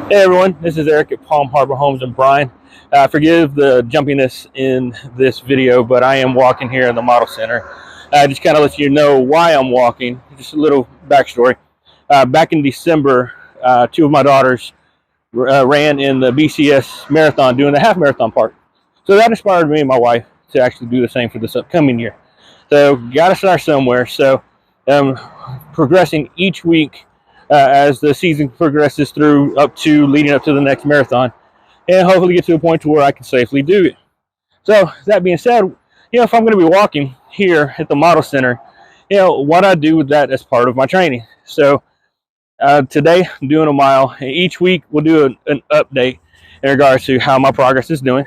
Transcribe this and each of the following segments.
Hey everyone, this is Eric at Palm Harbor Homes in Bryan. Forgive the jumpiness in this video, but I am walking here in the model center. Just kind of let you know why I'm walking. Just a little backstory. Back in December, two of my daughters ran in the BCS Marathon, doing the half marathon part. So that inspired me and my wife to actually do the same for this upcoming year. So got to start somewhere. So progressing each week as the season progresses through leading up to the next marathon, and hopefully get to a point to where I can safely do it. So that being said, if I'm going to be walking here at the model center, what I do with that as part of my training. So today I'm doing a mile. Each week we'll do an update in regards to how my progress is doing.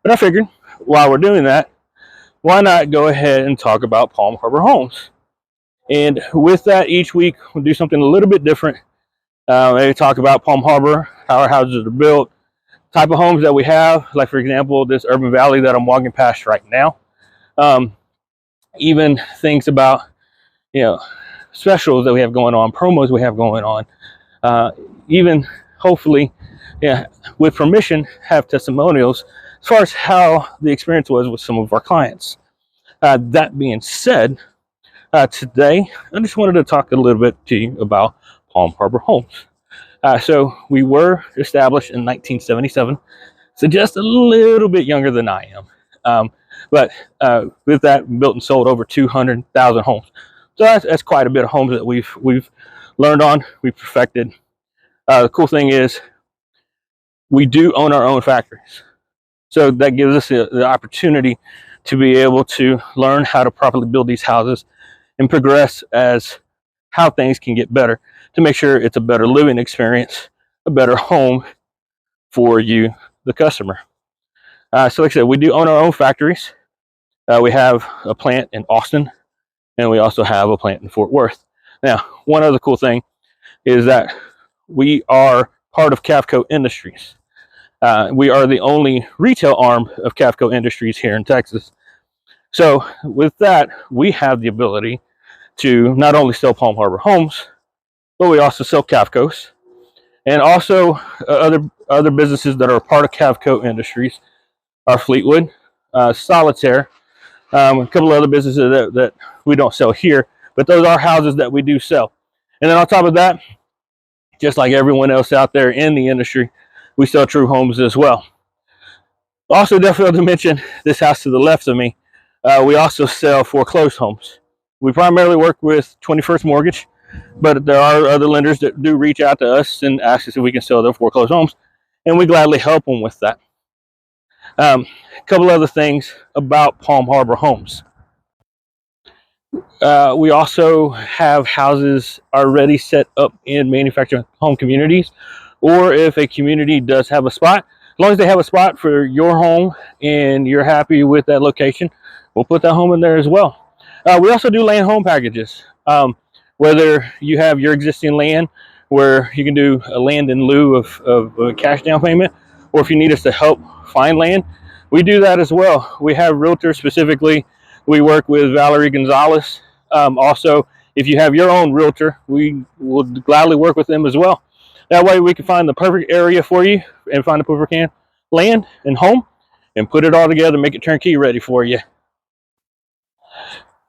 But I figured while we're doing that, why not go ahead and talk about Palm Harbor Homes? And with that, each week we'll do something a little bit different. Maybe talk about Palm Harbor, how our houses are built, type of homes that we have, like for example, this urban valley that I'm walking past right now. Even things about, specials that we have going on, promos we have going on. Even hopefully, with permission, have testimonials as far as how the experience was with some of our clients. That being said, today I just wanted to talk a little bit to you about Palm Harbor Homes. So we were established in 1977, so just a little bit younger than I am. But with that, built and sold over 200,000 homes. So that's quite a bit of homes that we've learned on, we've perfected. The cool thing is we do own our own factories. So that gives us the opportunity to be able to learn how to properly build these houses and progress as how things can get better to make sure it's a better living experience, a better home for you, the customer. So like I said, we do own our own factories. We have a plant in Austin, and we also have a plant in Fort Worth. Now, one other cool thing is that we are part of Cavco Industries. We are the only retail arm of Cavco Industries here in Texas. So with that, we have the ability to not only sell Palm Harbor Homes, but we also sell Cavcos, and also other businesses that are a part of Cavco Industries are Fleetwood, Solitaire, a couple of other businesses that we don't sell here, but those are houses that we do sell. And then on top of that, just like everyone else out there in the industry, we sell true homes as well. Also, definitely to mention this house to the left of me, we also sell foreclosed homes. We primarily work with 21st Mortgage, but there are other lenders that do reach out to us and ask us if we can sell their foreclosed homes, and we gladly help them with that. A couple other things about Palm Harbor Homes. We also have houses already set up in manufactured home communities, or if a community does have a spot, as long as they have a spot for your home and you're happy with that location, we'll put that home in there as well. We also do land home packages. Whether you have your existing land where you can do a land in lieu of a cash down payment, or if you need us to help find land, we do that as well. We have realtors specifically. We work with Valerie Gonzalez. Also, if you have your own realtor, we will gladly work with them as well. That way we can find the perfect area for you and find the perfect land and home and put it all together, make it turnkey ready for you.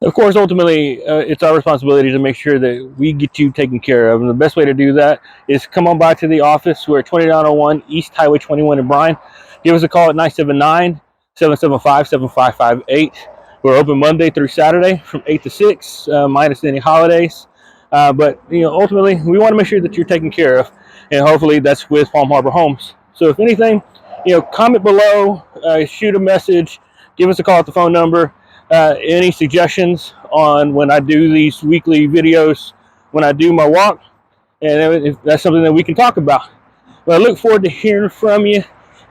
Of course, ultimately, it's our responsibility to make sure that we get you taken care of. And the best way to do that is come on by to the office. We're at 2901 East Highway 21 in Bryan. Give us a call at 979-775-7558. We're open Monday through Saturday from 8 to 6, minus any holidays. But ultimately, we want to make sure that you're taken care of. And hopefully that's with Palm Harbor Homes. So if anything, comment below, shoot a message, give us a call at the phone number. Any suggestions on when I do these weekly videos, when I do my walk, and if that's something that we can talk about. But I look forward to hearing from you.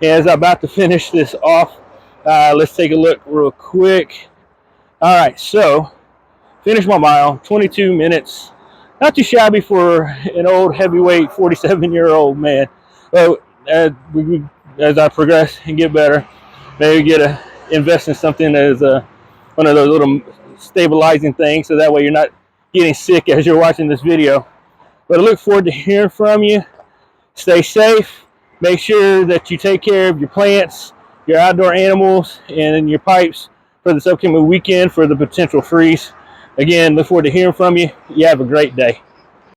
As I'm about to finish this off, let's take a look real quick. All right, so finished my mile, 22 minutes. Not too shabby for an old heavyweight 47-year-old man. So as I progress and get better, maybe invest in something as one of those little stabilizing things, so that way you're not getting sick as you're watching this video. But I look forward to hearing from you. Stay safe. Make sure that you take care of your plants, your outdoor animals, and your pipes for this upcoming weekend for the potential freeze. Again, look forward to hearing from you. You have a great day.